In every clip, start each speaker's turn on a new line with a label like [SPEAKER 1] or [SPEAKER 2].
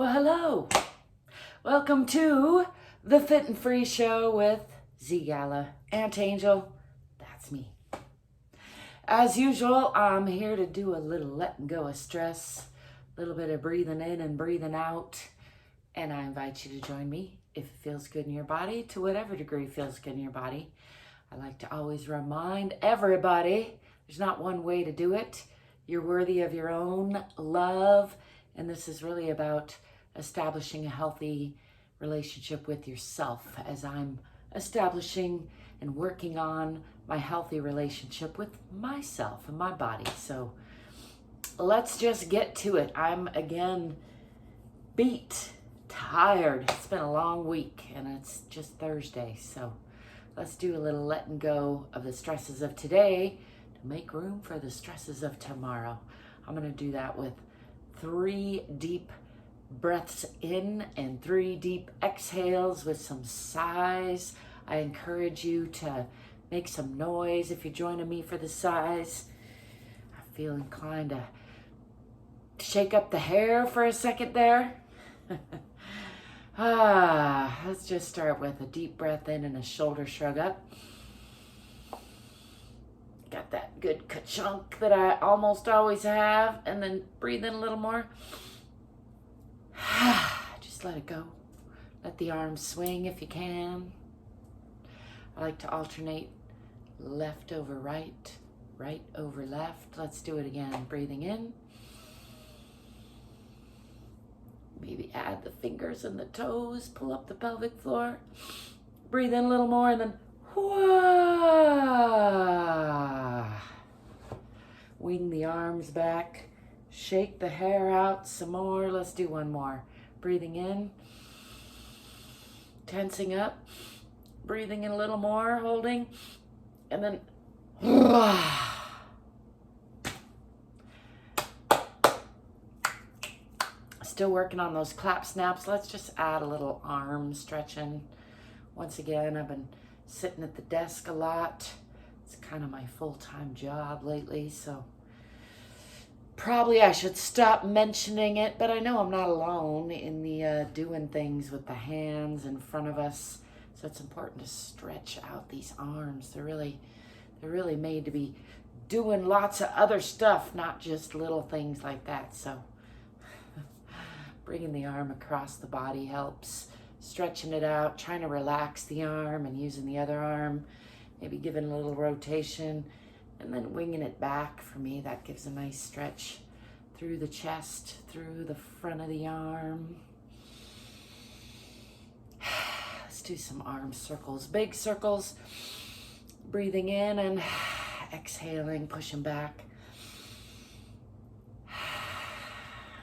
[SPEAKER 1] Well, hello. Welcome to the Fit and Free Show with ZGALA. Aunt Angel, that's me. As usual, I'm here to do a little letting go of stress, a little bit of breathing in and breathing out, and I invite you to join me if it feels good in your body, to whatever degree feels good in your body. I like to always remind everybody there's not one way to do it. You're worthy of your own love, and this is really about establishing a healthy relationship with yourself as I'm establishing and working on my healthy relationship with myself and my body. So let's just get to it. I'm again beat, tired. It's been a long week and it's just Thursday. So let's do a little letting go of the stresses of today to make room for the stresses of tomorrow. I'm going to do that with 3 deep breaths in and 3 deep exhales with some sighs. I encourage you to make some noise if you're joining me for the sighs. I feel inclined to shake up the hair for a second there. Let's just start with a deep breath in and a shoulder shrug up. Got that good ka-chunk that I almost always have, and then breathe in a little more. Just let it go. Let the arms swing if you can. I like to alternate left over right, right over left. Let's do it again. Breathing in. Maybe add the fingers and the toes. Pull up the pelvic floor. Breathe in a little more and then wing the arms back. Shake the hair out some more. Let's do one more. Breathing in. Tensing up. Breathing in a little more. Holding. And then still working on those clap snaps. Let's just add a little arm stretching. Once again, I've been sitting at the desk a lot. It's kind of my full-time job lately, so probably I should stop mentioning it, but I know I'm not alone in the doing things with the hands in front of us. So it's important to stretch out these arms. They're really made to be doing lots of other stuff, not just little things like that. So bringing the arm across the body helps. Stretching it out, trying to relax the arm and using the other arm, maybe giving a little rotation and then winging it back. For me, that gives a nice stretch through the chest, through the front of the arm. Let's do some arm circles, big circles. Breathing in and exhaling, pushing back.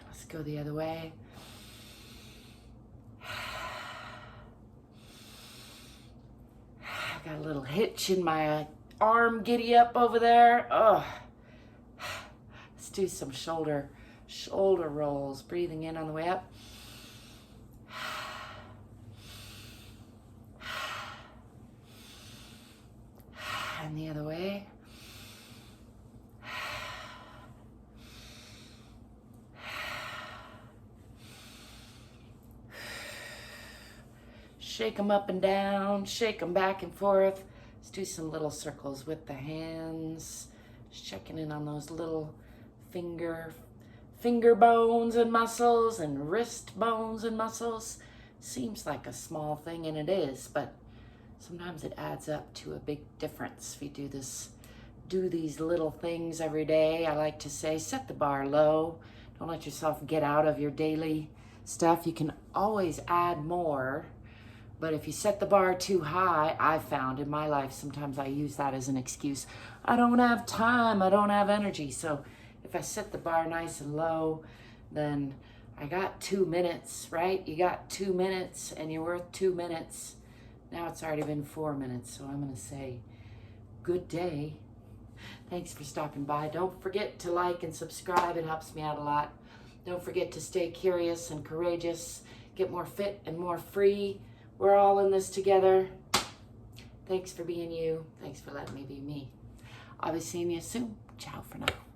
[SPEAKER 1] Let's go the other way. I got a little hitch in my arm giddy up over there. Oh, let's do some shoulder rolls. Breathing in on the way up. And the other way. Shake them up and down, shake them back and forth. Let's do some little circles with the hands. Just checking in on those little finger bones and muscles and wrist bones and muscles. Seems like a small thing, and it is, but sometimes it adds up to a big difference if you do these little things every day. I like to say, set the bar low. Don't let yourself get out of your daily stuff. You can always add more. But if you set the bar too high, I've found in my life, sometimes I use that as an excuse. I don't have time, I don't have energy. So if I set the bar nice and low, then I got 2 minutes, right? You got 2 minutes and you're worth 2 minutes. Now it's already been 4 minutes, so I'm gonna say good day. Thanks for stopping by. Don't forget to like and subscribe, it helps me out a lot. Don't forget to stay curious and courageous, get more fit and more free. We're all in this together. Thanks for being you. Thanks for letting me be me. I'll be seeing you soon. Ciao for now.